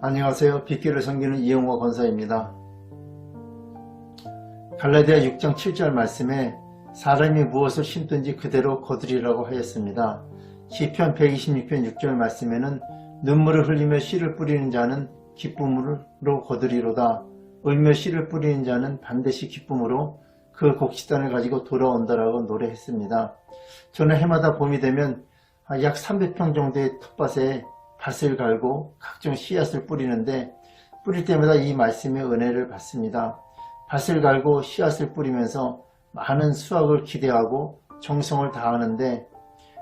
안녕하세요. 빗길을 섬기는 이영호 권사입니다. 갈라디아 6장 7절 말씀에 사람이 무엇을 심든지 그대로 거두리라고 하였습니다. 시편 126편 6절 말씀에는 눈물을 흘리며 씨를 뿌리는 자는 기쁨으로 거두리로다. 울며 씨를 뿌리는 자는 반드시 기쁨으로 그 곡식단을 가지고 돌아온다라고 노래했습니다. 저는 해마다 봄이 되면 약 300평 정도의 텃밭에 밭을 갈고 각종 씨앗을 뿌리는데 뿌릴 때마다 이 말씀의 은혜를 받습니다. 밭을 갈고 씨앗을 뿌리면서 많은 수확을 기대하고 정성을 다하는데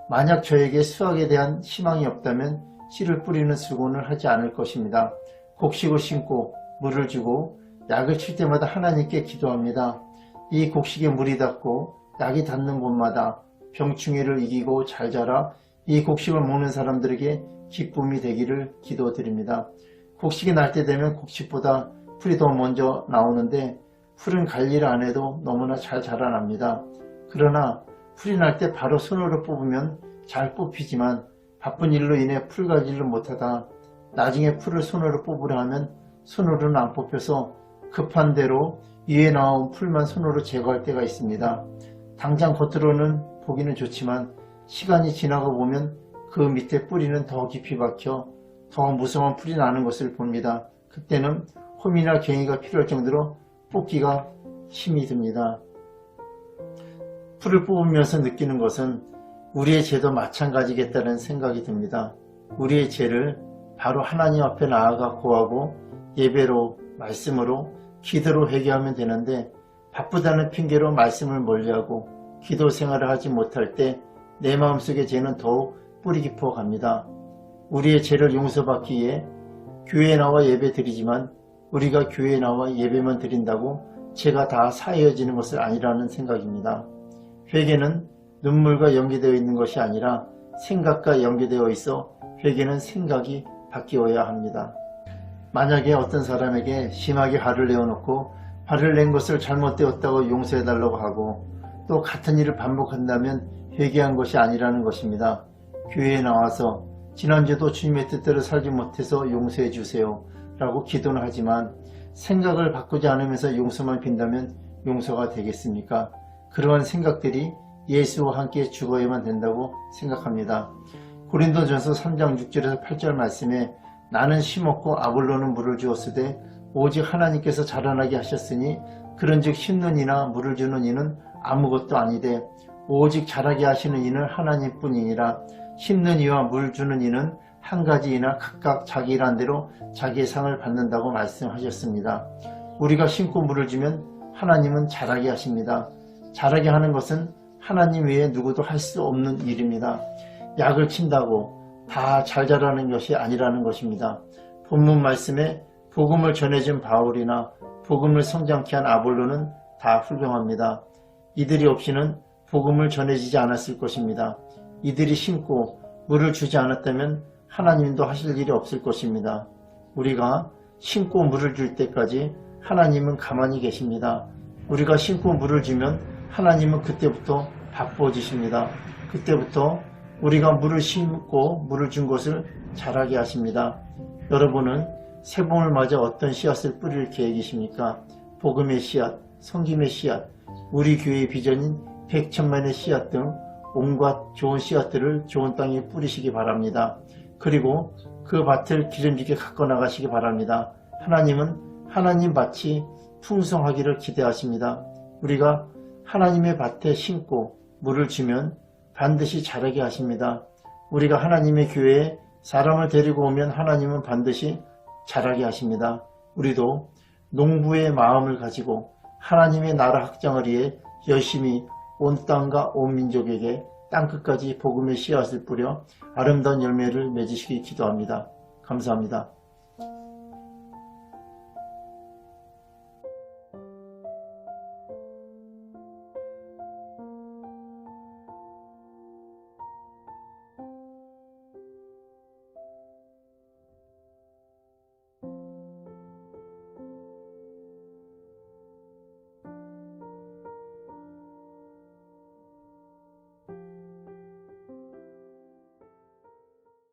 만약 저에게 수확에 대한 희망이 없다면 씨를 뿌리는 수고는 하지 않을 것입니다. 곡식을 심고 물을 주고 약을 칠 때마다 하나님께 기도합니다. 이 곡식에 물이 닿고 약이 닿는 곳마다 병충해를 이기고 잘 자라 이 곡식을 먹는 사람들에게 기쁨이 되기를 기도드립니다. 곡식이 날 때 되면 곡식보다 풀이 더 먼저 나오는데 풀은 관리를 안 해도 너무나 잘 자라납니다. 그러나 풀이 날 때 바로 손으로 뽑으면 잘 뽑히지만 바쁜 일로 인해 풀 관리를 못하다 나중에 풀을 손으로 뽑으려 하면 손으로는 안 뽑혀서 급한 대로 위에 나온 풀만 손으로 제거할 때가 있습니다. 당장 겉으로는 보기는 좋지만 시간이 지나고 보면 그 밑에 뿌리는 더 깊이 박혀 더 무성한 풀이 나는 것을 봅니다. 그때는 홈이나 갱이가 필요할 정도로 뽑기가 힘이 듭니다. 풀을 뽑으면서 느끼는 것은 우리의 죄도 마찬가지겠다는 생각이 듭니다. 우리의 죄를 바로 하나님 앞에 나아가 고하고 예배로, 말씀으로, 기도로 회개하면 되는데 바쁘다는 핑계로 말씀을 멀리하고 기도 생활을 하지 못할 때 내 마음속의 죄는 더욱 뿌리 깊어 갑니다. 우리의 죄를 용서받기 위해 교회에 나와 예배 드리지만 우리가 교회에 나와 예배만 드린다고 죄가 다 사해져지는 것은 아니라는 생각입니다. 회개는 눈물과 연계되어 있는 것이 아니라 생각과 연계되어 있어 회개는 생각이 바뀌어야 합니다. 만약에 어떤 사람에게 심하게 화를 내어놓고 화를 낸 것을 잘못되었다고 용서해달라고 하고 또 같은 일을 반복한다면 회개한 것이 아니라는 것입니다. 교회에 나와서 지난주에도 주님의 뜻대로 살지 못해서 용서해 주세요 라고 기도는 하지만 생각을 바꾸지 않으면서 용서만 빈다면 용서가 되겠습니까? 그러한 생각들이 예수와 함께 죽어야만 된다고 생각합니다. 고린도전서 3장 6절에서 8절 말씀에 나는 심었고 아볼로는 물을 주었으되 오직 하나님께서 자라나게 하셨으니 그런즉 심는 이나 물을 주는 이는 아무것도 아니되 오직 자라게 하시는 이는 하나님뿐이니라. 심는 이와 물 주는 이는 한 가지 이나 각각 자기 일한 대로 자기의 상을 받는다고 말씀하셨습니다. 우리가 심고 물을 주면 하나님은 자라게 하십니다. 자라게 하는 것은 하나님 외에 누구도 할 수 없는 일입니다. 약을 친다고 다 잘 자라는 것이 아니라는 것입니다. 본문 말씀에 복음을 전해준 바울이나 복음을 성장케 한 아볼로는 다 훌륭합니다. 이들이 없이는 복음을 전해지지 않았을 것입니다. 이들이 심고 물을 주지 않았다면 하나님도 하실 일이 없을 것입니다. 우리가 심고 물을 줄 때까지 하나님은 가만히 계십니다. 우리가 심고 물을 주면 하나님은 그때부터 바빠지십니다. 그때부터 우리가 물을 심고 물을 준 것을 자라게 하십니다. 여러분은 새봄을 맞아 어떤 씨앗을 뿌릴 계획이십니까? 복음의 씨앗, 성김의 씨앗, 우리 교회의 비전인 백천만의 씨앗 등 온갖 좋은 씨앗들을 좋은 땅에 뿌리시기 바랍니다. 그리고 그 밭을 기름지게 갖고 나가시기 바랍니다. 하나님은 하나님 밭이 풍성하기를 기대하십니다. 우리가 하나님의 밭에 심고 물을 주면 반드시 자라게 하십니다. 우리가 하나님의 교회에 사람을 데리고 오면 하나님은 반드시 자라게 하십니다. 우리도 농부의 마음을 가지고 하나님의 나라 확장을 위해 열심히 온 땅과 온 민족에게 땅끝까지 복음의 씨앗을 뿌려 아름다운 열매를 맺으시기 기도합니다. 감사합니다.